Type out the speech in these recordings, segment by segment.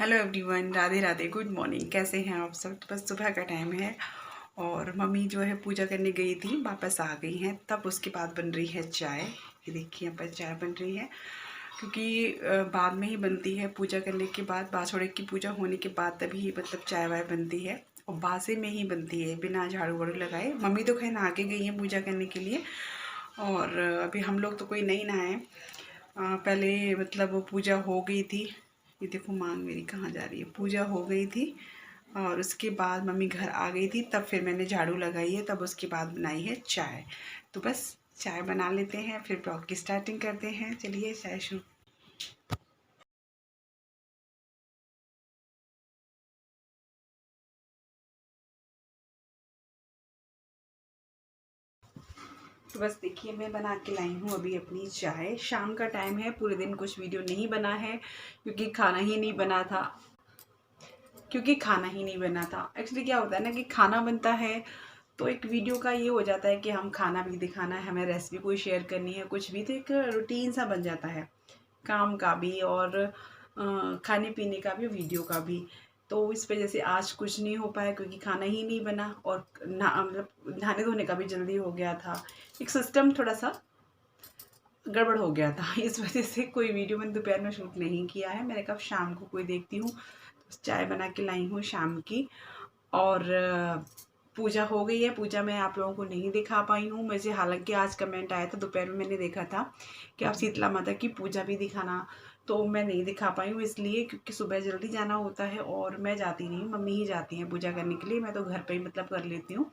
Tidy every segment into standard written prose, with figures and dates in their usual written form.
Hello everyone, Radhe Radhe, good morning. कैसे हैं आप सब? तो बस सुबह का टाइम है और मम्मी जो है पूजा करने गई थी, वापस आ गई हैं। तब उसके बाद बन रही है चाय। ये देखिए यहाँ पर चाय बन रही है, क्योंकि बाद में ही बनती है पूजा करने के बाद, बाछोड़े की पूजा होने के बाद तभी मतलब चाय वाय बनती है और बासे में ही बनती है, बिना झाड़ू वाड़ू लगाए। मम्मी तो खैर नहा के गई हैं पूजा करने के लिए और अभी हम लोग तो कोई नहीं नहाए। पहले मतलब वो पूजा हो गई थी। ये देखो मांग मेरी कहाँ जा रही है। पूजा हो गई थी और उसके बाद मम्मी घर आ गई थी, तब फिर मैंने झाड़ू लगाई है, तब उसके बाद बनाई है चाय। तो बस चाय बना लेते हैं, फिर ब्लॉग की स्टार्टिंग करते हैं। चलिए चाय शुरू। तो बस देखिए मैं बना के लाई हूँ अभी अपनी चाय। शाम का टाइम है, पूरे दिन कुछ वीडियो नहीं बना है क्योंकि खाना ही नहीं बना था। एक्चुअली क्या होता है ना कि खाना बनता है तो एक वीडियो का ये हो जाता है कि हम खाना भी दिखाना है, हमें रेसिपी कोई शेयर करनी है, कुछ भी, तो एक रूटीन सा बन जाता है, काम का भी और खाने पीने का भी, वीडियो का भी। तो इस वजह से आज कुछ नहीं हो पाया क्योंकि खाना ही नहीं बना और मतलब नहाने धोने का भी जल्दी हो गया था। एक सिस्टम थोड़ा सा गड़बड़ हो गया था, इस वजह से कोई वीडियो मैंने दोपहर में शूट नहीं किया है। मैंने कहा शाम को कोई देखती हूँ। तो चाय बना के लाई हूँ शाम की और पूजा हो गई है। पूजा मैं आप लोगों को नहीं दिखा पाई हूँ मुझे, हालांकि आज कमेंट आया था, दोपहर में मैंने देखा था कि आप शीतला माता की पूजा भी दिखाना, तो मैं नहीं दिखा पाई हूँ इसलिए क्योंकि सुबह जल्दी जाना होता है और मैं जाती नहीं, मम्मी ही जाती हैं पूजा करने के लिए। मैं तो घर पे ही मतलब कर लेती हूँ।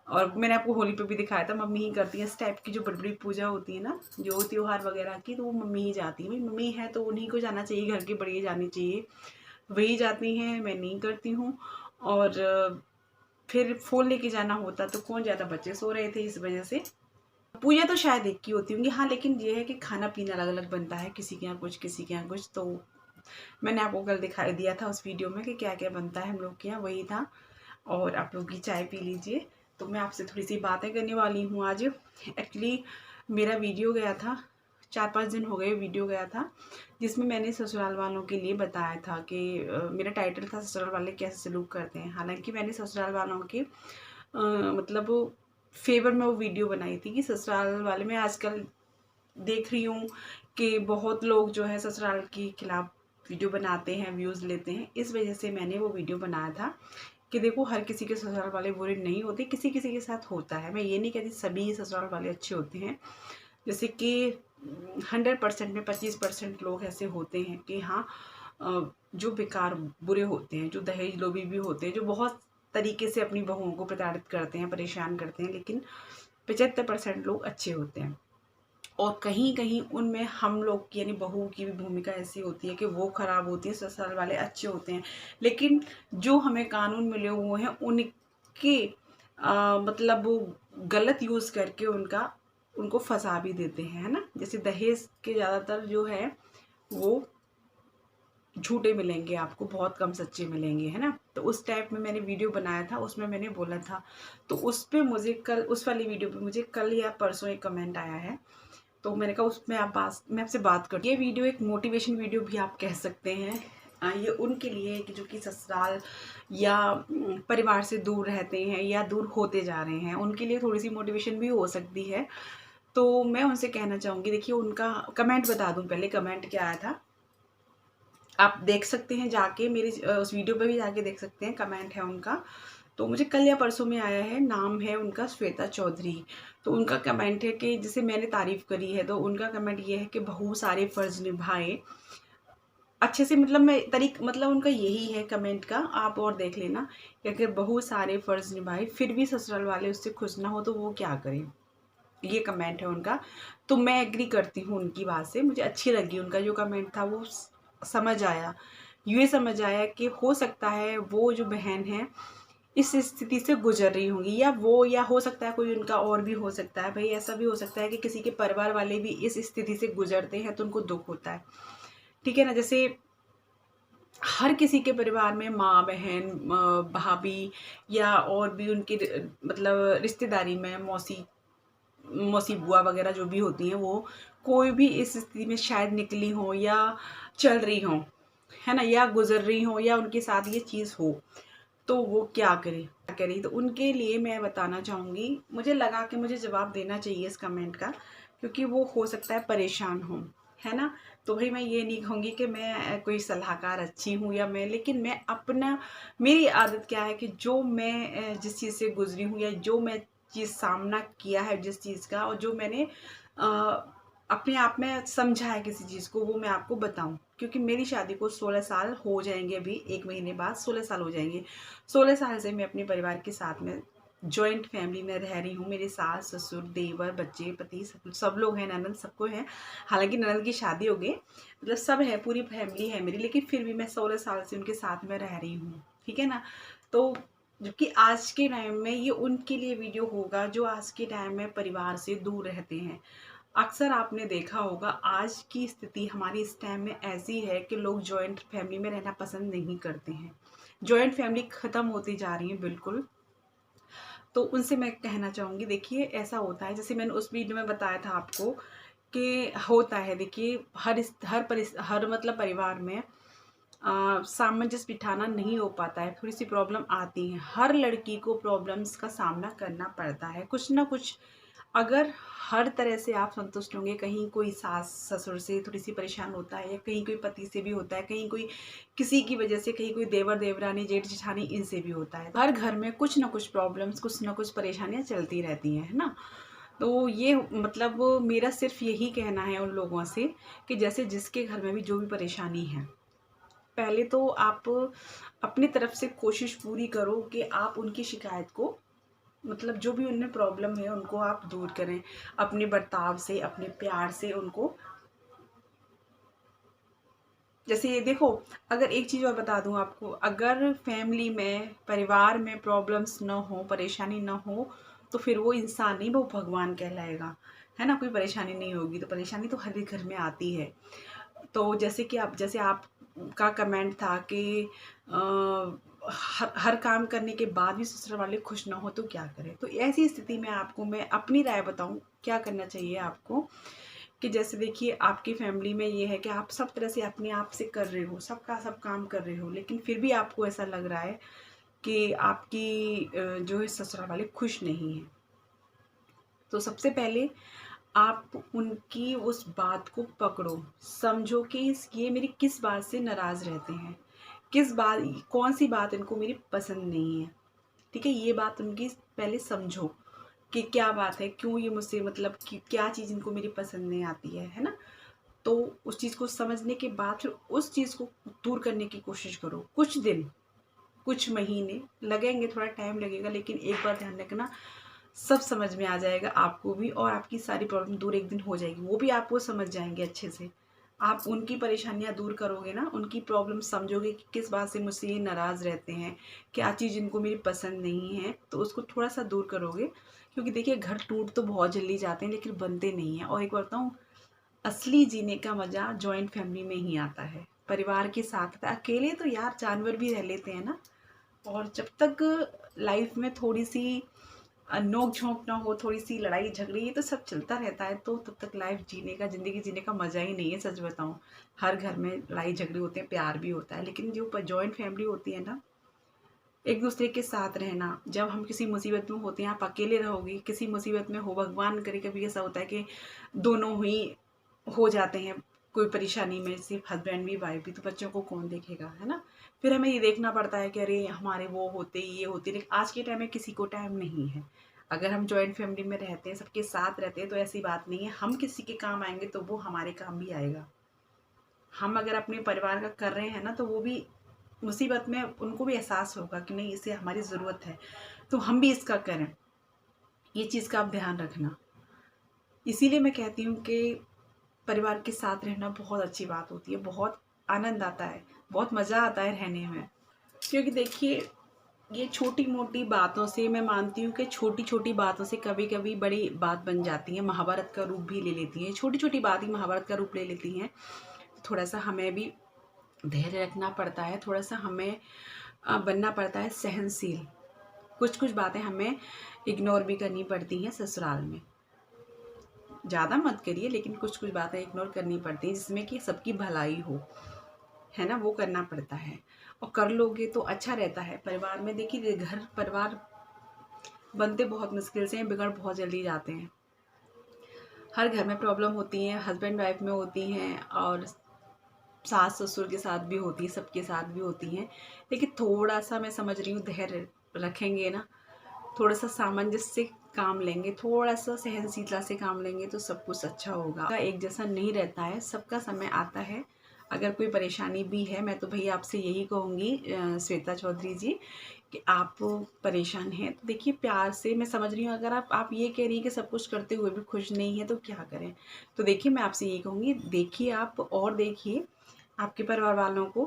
और मैंने आपको होली पे भी दिखाया था, मम्मी ही करती है इस टाइप की जो बड़ी बड़ी पूजा होती है ना, जो त्योहार वगैरह की, तो वो मम्मी ही जाती है। भाई मम्मी है तो उन्हीं को जाना चाहिए, घर की बड़ी जानी चाहिए, वही जाती हैं, मैं नहीं करती हूँ। और फिर फ़ोन लेके जाना होता तो कौन जाता, बच्चे सो रहे थे इस वजह से। पूजा तो शायद एक की होती होंगी, हाँ, लेकिन ये है कि खाना पीना अलग अलग बनता है, किसी के यहाँ कुछ किसी के यहाँ कुछ। तो मैंने आपको कल दिखाई दिया था उस वीडियो में कि क्या क्या बनता है हम लोग के यहाँ, वही था। और आप लोग की चाय पी लीजिए। तो मैं आपसे थोड़ी सी बातें करने वाली हूँ आज। एक्चुअली मेरा वीडियो गया था, 4-5 दिन हो गए वीडियो गया था, जिसमें मैंने ससुराल वालों के लिए बताया था कि मेरा टाइटल था ससुराल वाले कैसे सलूक करते हैं। हालांकि मैंने ससुराल वालों के मतलब फेवर में वो वीडियो बनाई थी कि ससुराल वाले, मैं आजकल देख रही हूँ कि बहुत लोग जो है ससुराल के खिलाफ वीडियो बनाते हैं, व्यूज़ लेते हैं। इस वजह से मैंने वो वीडियो बनाया था कि देखो हर किसी के ससुराल वाले बुरे नहीं होते, किसी किसी के साथ होता है। मैं ये नहीं कहती सभी ससुराल वाले अच्छे होते हैं, जैसे कि 100% में 25% लोग ऐसे होते हैं कि हाँ, जो बेकार बुरे होते हैं, जो दहेज लोभी भी होते हैं, जो बहुत तरीके से अपनी बहुओं को प्रताड़ित करते हैं, परेशान करते हैं, लेकिन 75% लोग अच्छे होते हैं। और कहीं कहीं उनमें हम लोग की यानी बहू की भी भूमिका ऐसी होती है कि वो खराब होती है, ससुराल वाले अच्छे होते हैं। लेकिन जो हमें कानून मिले हुए हैं उनके मतलब गलत यूज़ करके उनको फंसा भी देते हैं, है ना। जैसे दहेज के ज़्यादातर जो है वो झूठे मिलेंगे आपको, बहुत कम सच्चे मिलेंगे, है ना। तो उस टाइप में मैंने वीडियो बनाया था, उसमें मैंने बोला था। तो उस पे मुझे कल, उस वाली वीडियो पे मुझे कल या परसों एक कमेंट आया है, तो मैंने कहा उसमें मैं आपसे बात कर। ये वीडियो एक मोटिवेशन वीडियो भी आप कह सकते हैं। ये उनके लिए है कि जो कि ससुराल या परिवार से दूर रहते हैं या दूर होते जा रहे हैं, उनके लिए थोड़ी सी मोटिवेशन भी हो सकती है। तो मैं उनसे कहना चाहूँगी, देखिए उनका कमेंट बता दूँ, पहले कमेंट क्या आया था आप देख सकते हैं जाके, मेरी उस वीडियो पे भी जाके देख सकते हैं, कमेंट है उनका। तो मुझे कल या परसों में आया है, नाम है उनका श्वेता चौधरी। तो उनका कमेंट है कि जैसे मैंने तारीफ़ करी है, तो उनका कमेंट ये है कि बहू सारे फ़र्ज़ निभाए अच्छे से। मतलब मैं मतलब उनका यही है कमेंट का, आप और देख लेना कि अगर बहू सारे फ़र्ज़ निभाए फिर भी ससुराल वाले उससे खुश ना हो तो वो क्या करें। ये कमेंट है उनका। तो मैं एग्री करती हूँ उनकी बात से, मुझे अच्छी लगी उनका जो कमेंट था, वो समझ आया। ये समझ आया कि हो सकता है वो जो बहन है इस स्थिति से गुजर रही होंगी, या वो, या हो सकता है कोई उनका और भी हो सकता है। भाई ऐसा भी हो सकता है कि किसी के परिवार वाले भी इस स्थिति से गुजरते हैं तो उनको दुख होता है, ठीक है ना। जैसे हर किसी के परिवार में माँ बहन भाभी या और भी उनकी मतलब रिश्तेदारी में मौसी मौसी बुआ वगैरह जो भी होती हैं, वो कोई भी इस स्थिति में शायद निकली हो या चल रही हो, है ना, या गुजर रही हो या उनके साथ ये चीज़ हो, तो वो क्या करे। तो उनके लिए मैं बताना चाहूँगी, मुझे लगा कि मुझे जवाब देना चाहिए इस कमेंट का, क्योंकि वो हो सकता है परेशान हो, है ना। तो भाई मैं ये नहीं कहूँगी कि मैं कोई सलाहकार अच्छी हूँ या मैं, लेकिन मैं अपना, मेरी आदत क्या है कि जो मैं जिस चीज़ से गुजरी हूँ या जो मैं चीज़ सामना किया है जिस चीज़ का, और जो मैंने अपने आप में समझा है किसी चीज़ को, वो मैं आपको बताऊं। क्योंकि मेरी शादी को 16 साल हो जाएंगे, अभी 1 महीने बाद 16 साल हो जाएंगे। 16 साल से मैं अपने परिवार के साथ में जॉइंट फैमिली में रह रही हूँ। मेरे सास ससुर देवर बच्चे पति सब लोग हैं, ननद सबको हैं। हालांकि ननद की शादी हो गई, मतलब सब है, पूरी फैमिली है मेरी, लेकिन फिर भी मैं 16 साल से उनके साथ में रह रही हूँ, ठीक है ना। तो जबकि आज के टाइम में ये उनके लिए वीडियो होगा जो आज के टाइम में परिवार से दूर रहते हैं। अक्सर आपने देखा होगा आज की स्थिति हमारी इस टाइम में ऐसी है कि लोग जॉइंट फैमिली में रहना पसंद नहीं करते हैं। जॉइंट फैमिली ख़त्म होती जा रही है बिल्कुल। तो उनसे मैं कहना चाहूँगी, देखिए ऐसा होता है, जैसे मैंने उस वीडियो में बताया था आपको कि होता है, देखिए हर मतलब परिवार में सामंजस्य बिठाना नहीं हो पाता है, थोड़ी सी प्रॉब्लम आती है। हर लड़की को प्रॉब्लम्स का सामना करना पड़ता है, कुछ ना कुछ। अगर हर तरह से आप संतुष्ट होंगे, कहीं कोई सास ससुर से थोड़ी सी परेशान होता है, या कहीं कोई पति से भी होता है, कहीं कोई किसी की वजह से, कहीं कोई देवर देवरानी जेठ जेठानी इनसे भी होता है। हर घर में कुछ ना कुछ प्रॉब्लम्स, कुछ ना कुछ परेशानियां चलती रहती हैं, है ना। तो ये मतलब मेरा सिर्फ यही कहना है उन लोगों से कि जैसे जिसके घर में भी जो भी परेशानी है, पहले तो आप अपनी तरफ से कोशिश पूरी करो कि आप उनकी शिकायत को, मतलब जो भी उनमें प्रॉब्लम है उनको आप दूर करें, अपने बर्ताव से, अपने प्यार से उनको। जैसे ये देखो, अगर एक चीज़ और बता दूं आपको, अगर फैमिली में परिवार में प्रॉब्लम्स ना हो, परेशानी ना हो, तो फिर वो इंसान नहीं, वो भगवान कहलाएगा, है ना। कोई परेशानी नहीं होगी, तो परेशानी तो हर एक घर में आती है। तो जैसे आप का कमेंट था कि हर काम करने के बाद भी ससुराल वाले खुश ना हो तो क्या करें। तो ऐसी स्थिति में आपको मैं अपनी राय बताऊं क्या करना चाहिए आपको, कि जैसे देखिए आपकी फैमिली में ये है कि आप सब तरह से अपने आप से कर रहे हो, सबका सब काम कर रहे हो, लेकिन फिर भी आपको ऐसा लग रहा है कि आपकी जो है ससुराल वाले खुश नहीं हैं। तो सबसे पहले आप उनकी उस बात को पकड़ो, समझो कि ये मेरी किस बात से नाराज़ रहते हैं, किस बात, कौन सी बात इनको मेरी पसंद नहीं है, ठीक है। ये बात उनकी पहले समझो कि क्या बात है, क्यों ये मुझसे, मतलब कि क्या चीज़ इनको मेरी पसंद नहीं आती है ना। तो उस चीज़ को समझने के बाद फिर उस चीज़ को दूर करने की कोशिश करो। कुछ दिन, कुछ महीने लगेंगे, थोड़ा टाइम लगेगा, लेकिन एक बार ध्यान रखना, सब समझ में आ जाएगा आपको भी, और आपकी सारी प्रॉब्लम दूर एक दिन हो जाएगी। वो भी आपको समझ जाएंगे अच्छे से। आप उनकी परेशानियां दूर करोगे ना, उनकी प्रॉब्लम समझोगे कि किस बात से मुझसे ये नाराज़ रहते हैं, क्या चीज़ इनको मेरी पसंद नहीं है, तो उसको थोड़ा सा दूर करोगे। क्योंकि देखिए घर टूट तो बहुत जल्दी जाते हैं, लेकिन बनते नहीं हैं। और एक बार बताऊँ, असली जीने का मज़ा जॉइंट फैमिली में ही आता है, परिवार के साथ आता है। अकेले तो यार जानवर भी रह लेते हैं ना। और जब तक लाइफ में थोड़ी सी नोक झोंक ना हो, थोड़ी सी लड़ाई झगड़ी, ये तो सब चलता रहता है, तो तब तक लाइफ जीने का, ज़िंदगी जीने का मज़ा ही नहीं है। सच बताऊं, हर घर में लड़ाई झगड़ी होते हैं, प्यार भी होता है, लेकिन जो जॉइंट फैमिली होती है ना, एक दूसरे के साथ रहना। जब हम किसी मुसीबत में होते हैं, आप अकेले रहोगे, किसी मुसीबत में हो, भगवान करे कभी ऐसा होता है कि दोनों ही हो जाते हैं कोई परेशानी में, सिर्फ हस्बैंड भी वाइफ भी, तो बच्चों को कौन देखेगा, है ना। फिर हमें ये देखना पड़ता है कि अरे हमारे वो होते, ये होते, लेकिन आज के टाइम में किसी को टाइम नहीं है। अगर हम जॉइंट फैमिली में रहते हैं, सबके साथ रहते हैं, तो ऐसी बात नहीं है, हम किसी के काम आएंगे तो वो हमारे काम भी आएगा। हम अगर अपने परिवार का कर रहे हैं ना, तो वो भी मुसीबत में उनको भी एहसास होगा कि नहीं, इसे हमारी ज़रूरत है, तो हम भी इसका करें। ये चीज़ का आप ध्यान रखना। इसीलिए मैं कहती हूँ कि परिवार के साथ रहना बहुत अच्छी बात होती है, बहुत आनंद आता है, बहुत मज़ा आता है रहने में। क्योंकि देखिए, ये छोटी मोटी बातों से, मैं मानती हूँ कि छोटी छोटी बातों से कभी कभी बड़ी बात बन जाती है, महाभारत का रूप भी ले लेती हैं। छोटी छोटी बात ही महाभारत का रूप ले लेती हैं। थोड़ा सा हमें भी धैर्य रखना पड़ता है, थोड़ा सा हमें बनना पड़ता है सहनशील। कुछ कुछ बातें हमें इग्नोर भी करनी पड़ती हैं ससुराल में। ज़्यादा मत करिए, लेकिन कुछ कुछ बातें इग्नोर करनी पड़ती हैं, जिसमें कि सबकी भलाई हो। है ना, वो करना पड़ता है। और कर लोगे तो अच्छा रहता है। परिवार में देखिए, घर परिवार बनते बहुत मुश्किल से हैं, बिगड़ बहुत जल्दी जाते हैं। हर घर में प्रॉब्लम होती हैं, हस्बैंड वाइफ में होती हैं, और सास ससुर के साथ भी होती है, सबके साथ भी होती हैं। लेकिन थोड़ा सा मैं समझ रही हूँ, धैर्य रखेंगे ना, थोड़ा सा सामंजस्य से काम लेंगे, थोड़ा सा सहनशीलता से काम लेंगे तो सब कुछ अच्छा होगा। एक जैसा नहीं रहता है, सबका समय आता है। अगर कोई परेशानी भी है, मैं तो भैया आपसे यही कहूँगी श्वेता चौधरी जी, कि आप परेशान हैं तो देखिए प्यार से, मैं समझ रही हूँ अगर आप ये कह रही हैं कि सब कुछ करते हुए भी खुश नहीं है तो क्या करें। तो देखिए मैं आपसे यही कहूँगी, देखिए आप, और देखिए आपके परिवार वालों को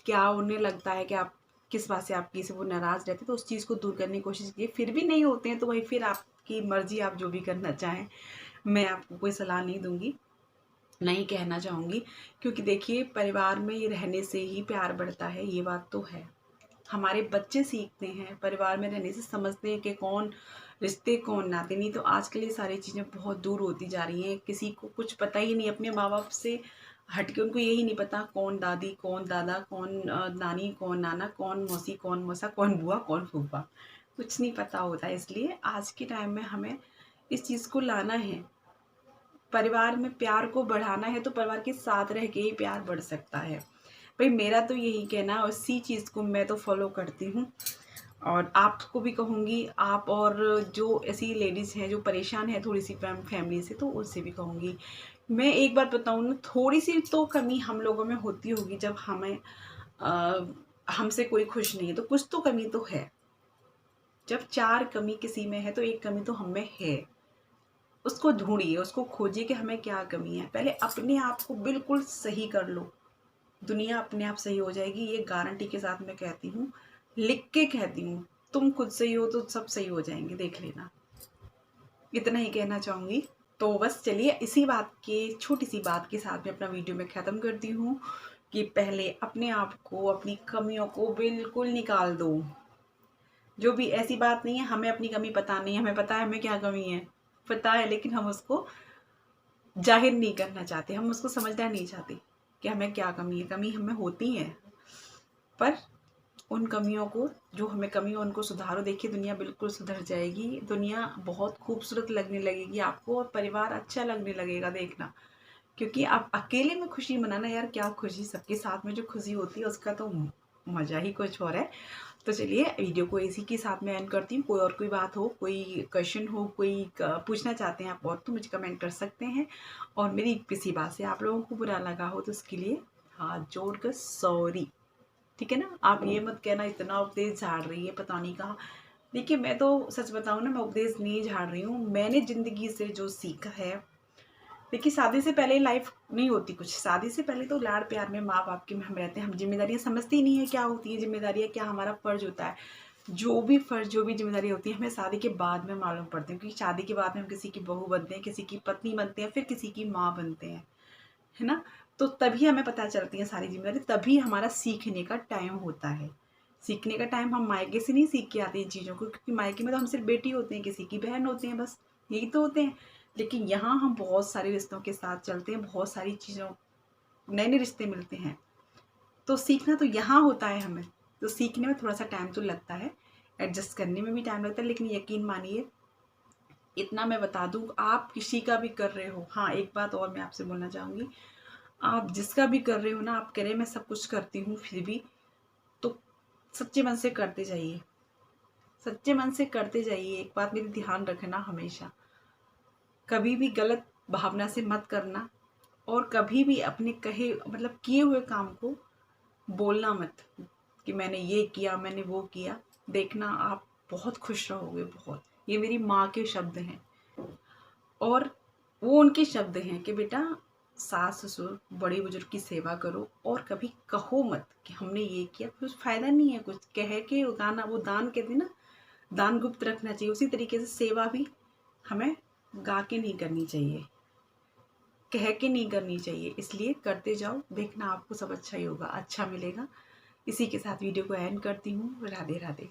क्या उन्हें लगता है कि आप किस बात से आपकी से वो नाराज़ रहते, तो उस चीज़ को दूर करने की कोशिश कीजिए। फिर भी नहीं होते हैं तो वही फिर आपकी मर्ज़ी, आप जो भी करना चाहें। मैं आपको कोई सलाह नहीं दूँगी, नहीं कहना चाहूँगी, क्योंकि देखिए परिवार में ये रहने से ही प्यार बढ़ता है, ये बात तो है। हमारे बच्चे सीखते हैं परिवार में रहने से, समझते हैं कि कौन रिश्ते कौन नाते। नहीं तो आजकल ये सारी चीज़ें बहुत दूर होती जा रही हैं, किसी को कुछ पता ही नहीं, अपने माँ बाप से हट के उनको यही नहीं पता कौन दादी, कौन दादा, कौन नानी, कौन नाना, कौन मौसी, कौन मौसा, कौन बुआ, कौन फूफा, कुछ नहीं पता होता है। इसलिए आज के टाइम में हमें इस चीज़ को लाना है, परिवार में प्यार को बढ़ाना है तो परिवार के साथ रह के ही प्यार बढ़ सकता है। भाई मेरा तो यही कहना है, और इसी चीज़ को मैं तो फॉलो करती हूँ। और आपको भी कहूँगी, आप और जो ऐसी लेडीज़ हैं जो परेशान है थोड़ी सी फैमिली से, तो उनसे भी कहूँगी। मैं एक बात बताऊँ ना, थोड़ी सी तो कमी हम लोगों में होती होगी, जब हमें हमसे कोई खुश नहीं है तो कुछ तो कमी तो है। जब 4 कमी किसी में है तो एक कमी तो हम में है। उसको ढूँढिए, उसको खोजिए कि हमें क्या कमी है। पहले अपने आप को बिल्कुल सही कर लो, दुनिया अपने आप सही हो जाएगी। ये गारंटी के साथ मैं कहती हूँ, लिख के कहती हूँ। तुम खुद सही हो तो सब सही हो जाएंगे, देख लेना। इतना ही कहना चाहूँगी। तो बस चलिए, इसी बात के, छोटी सी बात के साथ में अपना वीडियो में ख़त्म करती हूँ कि पहले अपने आप को, अपनी कमियों को बिल्कुल निकाल दो। जो भी, ऐसी बात नहीं है हमें अपनी कमी पता नहीं है, हमें पता है हमें क्या कमी है, पता है, लेकिन हम उसको जाहिर नहीं करना चाहते, हम उसको समझना नहीं चाहते कि हमें क्या कमी है। कमी हमें होती है, पर उन कमियों को, जो हमें कमी है उनको सुधारो। देखिए दुनिया बिल्कुल सुधर जाएगी, दुनिया बहुत खूबसूरत लगने लगेगी आपको, और परिवार अच्छा लगने लगेगा, देखना। क्योंकि आप अकेले में खुशी मनाना, यार क्या खुशी, सबके साथ में जो खुशी होती है उसका तो मज़ा ही कुछ और है। तो चलिए वीडियो को इसी के साथ में एंड करती हूँ। कोई और कोई बात हो, कोई क्वेश्चन हो, कोई पूछना चाहते हैं आप और, तो मुझे कमेंट कर सकते हैं। और मेरी किसी बात से आप लोगों को बुरा लगा हो तो उसके लिए हाथ जोड़कर सॉरी, ठीक है ना। आप ये मत कहना इतना उपदेश झाड़ रही है पता नहीं कहाँ। देखिए मैं तो सच बताऊँ ना, मैं उपदेश नहीं झाड़ रही हूँ, मैंने ज़िंदगी से जो सीखा है। देखिए शादी से पहले लाइफ नहीं होती कुछ, शादी से पहले तो लाड़ प्यार में माँ बाप के में हम रहते हैं, हम जिम्मेदारियाँ समझते ही नहीं है क्या होती है जिम्मेदारियाँ, क्या हमारा फ़र्ज होता है। जो भी फ़र्ज, जो भी जिम्मेदारी होती है हमें शादी के बाद में मालूम पड़ती है, क्योंकि शादी के बाद में हम किसी की बहू बनते हैं, किसी की पत्नी बनते हैं, फिर किसी की माँ बनते हैं, है ना। तो तभी हमें पता चलती है सारी जिम्मेदारी, तभी हमारा सीखने का टाइम होता है। सीखने का टाइम हम मायके से नहीं सीख के आते इन चीज़ों को, क्योंकि मायके में तो हम सिर्फ बेटी होते हैं, किसी की बहन होते हैं, बस यही तो होते हैं। लेकिन यहाँ हम बहुत सारे रिश्तों के साथ चलते हैं, बहुत सारी चीज़ों, नए नए रिश्ते मिलते हैं, तो सीखना तो यहाँ होता है हमें। तो सीखने में थोड़ा सा टाइम तो लगता है, एडजस्ट करने में भी टाइम लगता है, लेकिन यकीन मानिए, इतना मैं बता दूँ, आप किसी का भी कर रहे हो। हाँ एक बात और मैं आपसे बोलना चाहूँगी, आप जिसका भी कर रहे हो ना, आप कह रहे हैं मैं सब कुछ करती हूँ फिर भी, तो सच्चे मन से करते जाइए, सच्चे मन से करते जाइए। एक बात मेरी ध्यान रखना, हमेशा कभी भी गलत भावना से मत करना, और कभी भी अपने कहे मतलब किए हुए काम को बोलना मत कि मैंने ये किया, मैंने वो किया। देखना आप बहुत खुश रहोगे, बहुत। ये मेरी माँ के शब्द हैं, और वो उनके शब्द हैं कि बेटा सास ससुर बड़े बुजुर्ग की सेवा करो, और कभी कहो मत कि हमने ये किया, कुछ फ़ायदा नहीं है। कुछ कह के गाना, वो दान कहते हैं ना, दान गुप्त रखना चाहिए, उसी तरीके से सेवा भी हमें गा के नहीं करनी चाहिए, कह के नहीं करनी चाहिए। इसलिए करते जाओ, देखना आपको सब अच्छा ही होगा, अच्छा मिलेगा। इसी के साथ वीडियो को एंड करती हूँ। राधे राधे।